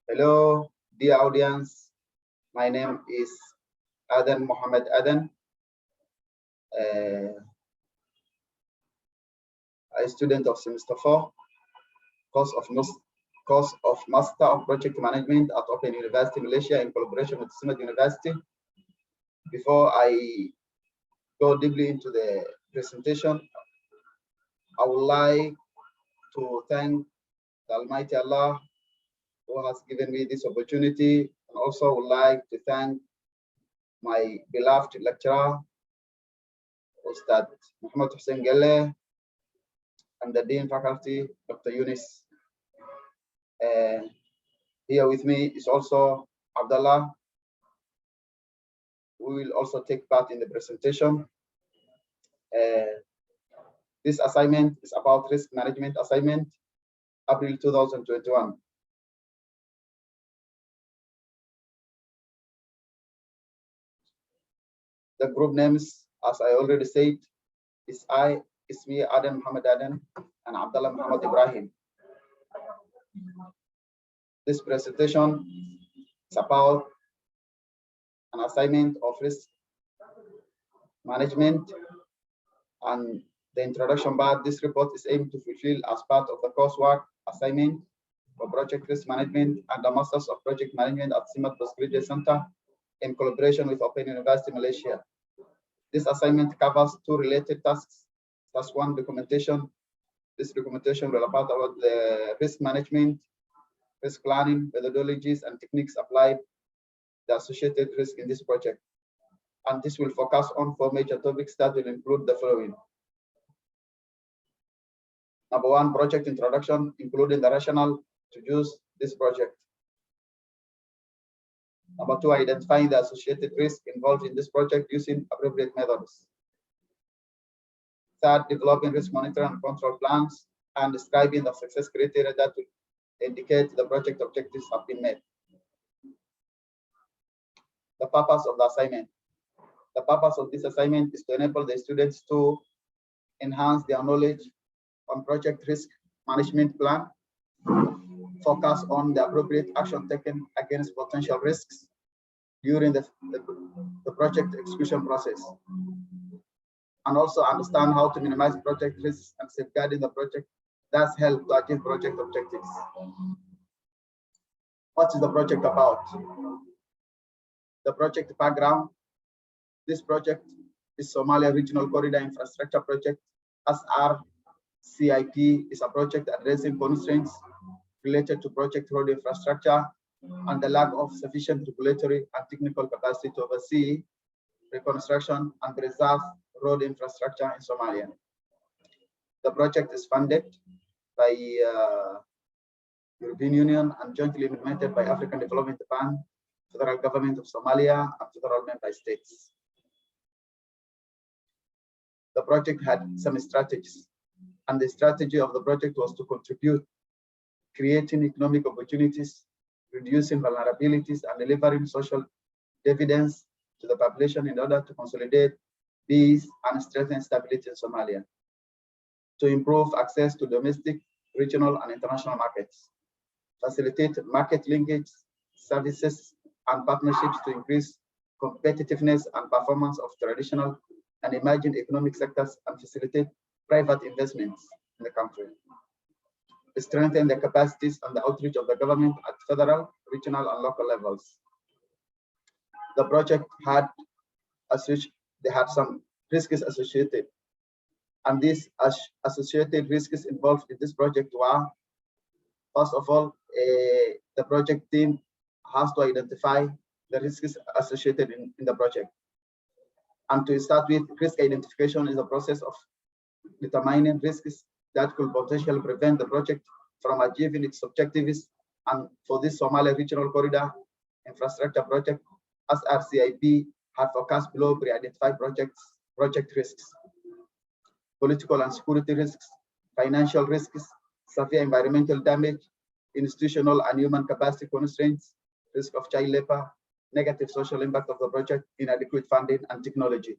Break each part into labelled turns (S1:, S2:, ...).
S1: Hello, dear audience. My name is Adan Mohammed Adan, a student of semester 4, course of Master of Project Management at Open University Malaysia in collaboration with Summit University. Before I go deeply into the presentation, I would like to thank the Almighty Allah who has given me this opportunity, and also would like to thank my beloved lecturer, Ustad Muhammad Hussein Gelle, and the Dean Faculty, Dr. Yunus. Here with me is also Abdullah, who will also take part in the presentation. This assignment is about risk management assignment, April 2021. The group names, as I already said, is me, Adam Muhammad Adan, and Abdullah Muhammad Ibrahim. This presentation is about an assignment of risk management, and the introduction part. This report is aimed to fulfill as part of the coursework assignment for project risk management and the Masters of Project Management at CIMAT Postgraduate Center in collaboration with Open University Malaysia. This assignment covers two related tasks. Task 1, documentation. This documentation will about the risk management, risk planning, methodologies, and techniques applied, the associated risk in this project. And this will focus on 4 major topics that will include the following. Number 1, project introduction, including the rationale to use this project. Number 2, identifying the associated risk involved in this project using appropriate methods. Third, developing risk monitoring and control plans and describing the success criteria that will indicate the project objectives have been met. The purpose of the assignment. The purpose of this assignment is to enable the students to enhance their knowledge on project risk management plan, focus on the appropriate action taken against potential risks during the project execution process, and also understand how to minimize project risks and safeguarding the project, thus help to achieve project objectives. What is the project about? The project background. This project is Somalia Regional Corridor Infrastructure Project. SRCIP is a project addressing constraints related to project road infrastructure and the lack of sufficient regulatory and technical capacity to oversee reconstruction and preserve road infrastructure in Somalia. The project is funded by European Union and jointly implemented by African Development Bank, Federal Government of Somalia, and federal member states. The project had some strategies, and the strategy of the project was to contribute, creating economic opportunities, reducing vulnerabilities, and delivering social dividends to the population in order to consolidate peace and strengthen stability in Somalia, to improve access to domestic, regional, and international markets, facilitate market linkage, services, and partnerships to increase competitiveness and performance of traditional and emerging economic sectors, and facilitate private investments in the country, strengthen the capacities and the outreach of the government at federal, regional, and local levels. The project had some risks associated, and these associated risks involved in this project were, first of all, the project team has to identify the risks associated in the project. And to start with, risk identification is a process of determining risks that could potentially prevent the project from achieving its objectives. And for this Somalia Regional Corridor Infrastructure Project, SRCIP had focused below pre-identified project risks: political and security risks, financial risks, severe environmental damage, institutional and human capacity constraints, risk of child labor, negative social impact of the project, inadequate funding, and technology.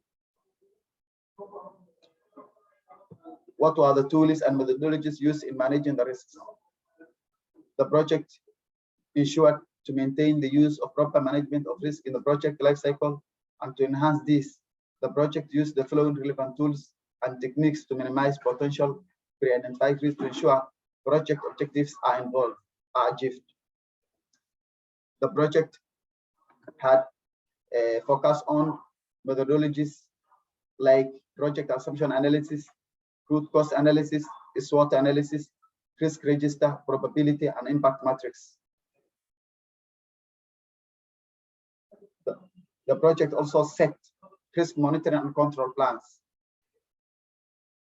S1: What were the tools and methodologies used in managing the risks? The project ensure to maintain the use of proper management of risk in the project lifecycle, and to enhance this, the project used the following relevant tools and techniques to minimize potential pre-identified risks to ensure project objectives are achieved. The project had a focus on methodologies like project assumption analysis, root cause analysis, SWOT analysis, risk register, probability, and impact matrix. The project also set risk monitoring and control plans.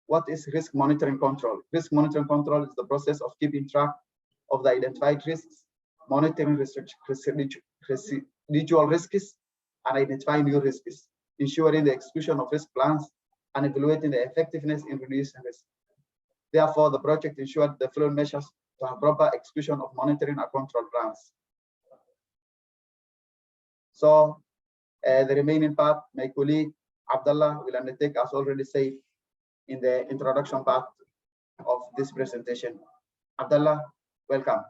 S1: What is risk monitoring control? Risk monitoring control is the process of keeping track of the identified risks, monitoring residual risks, and identifying new risks, ensuring the execution of risk plans, and evaluating the effectiveness in reducing risk. Therefore, the project ensured the following measures to have proper execution of monitoring and control plans. So the remaining part, my colleague Abdullah will undertake, as already said in the introduction part of this presentation. Abdullah, welcome.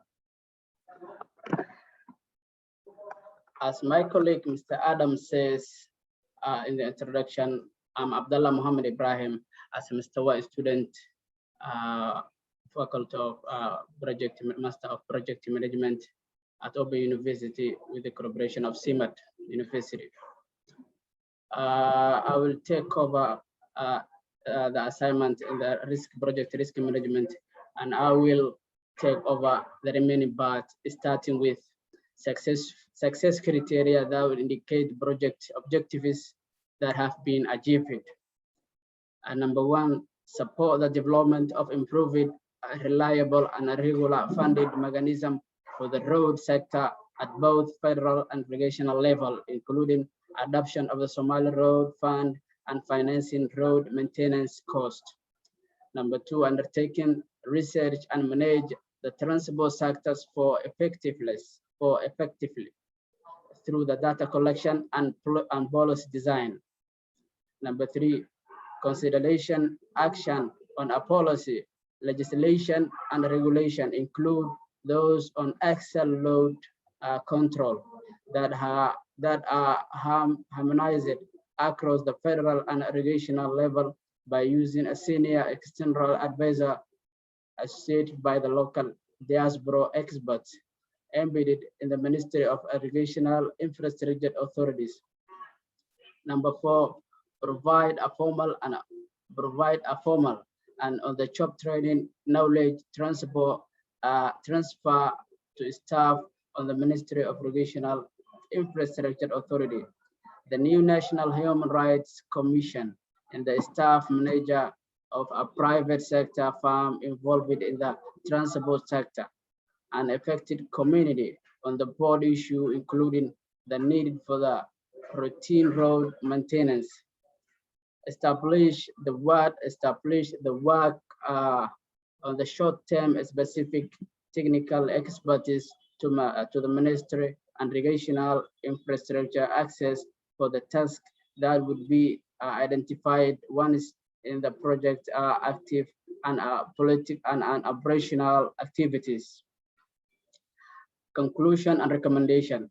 S2: As my colleague Mr. Adam says in the introduction, I'm Abdullah Muhammad Ibrahim, as a Mr. White student, faculty of Master of Project Management at Open University with the collaboration of CIMAT University. I will take over the assignment in the project risk management, and I will take over the remaining part, starting with success criteria that will indicate project objectives that have been achieved. And number one, support the development of improved, reliable, and regular funded mechanism for the road sector at both federal and regional level, including adoption of the Somali Road Fund and financing road maintenance cost. Number two, undertaking research and manage the transport sectors for effectively through the data collection and policy design. Number three, consideration action on a policy, legislation, and regulation include those on axle load control that are harmonized across the federal and regional level by using a senior external advisor associated by the local diaspora experts embedded in the Ministry of Regional Infrastructure Authorities. Number four, provide a formal and on-the-job training knowledge transfer to staff on the Ministry of Regional Infrastructure Authority, the new National Human Rights Commission, and the staff manager of a private sector firm involved in the transport sector, and affected community on the board issue, including the need for the routine road maintenance. Establish the work on the short-term specific technical expertise to the Ministry and Regional Infrastructure access for the task that would be identified once in the project active and political and operational activities. Conclusion and recommendation.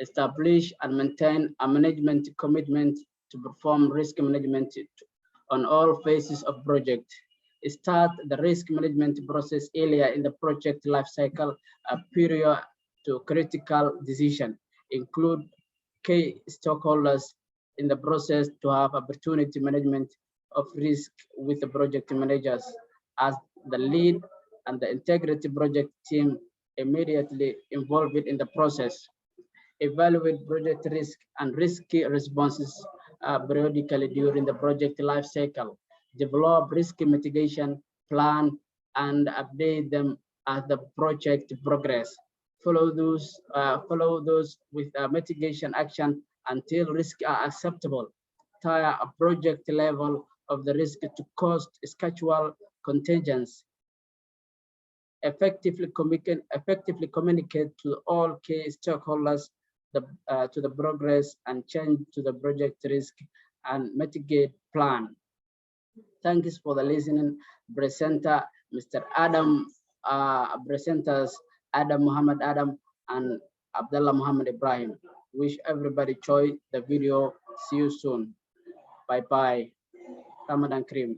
S2: Establish and maintain a management commitment to perform risk management on all phases of project. Start the risk management process earlier in the project lifecycle period to critical decision. Include key stakeholders in the process to have opportunity management of risk with the project managers as the lead and the integrity project team immediately involved in the process. Evaluate project risk and risky responses periodically during the project life cycle. Develop risk mitigation plan and update them as the project progress. Follow those with mitigation action until risks are acceptable. Tie a project level of the risk to cost schedule contingents. Effectively communicate to all key stakeholders to the progress and change to the project risk and mitigate plan. Thank you for the listening. Presenter, Mr. Adam, presenters, Adam Muhammad Adam, and Abdullah Muhammad Ibrahim. Wish everybody enjoy the video. See you soon. Bye bye. Ramadan Kareem.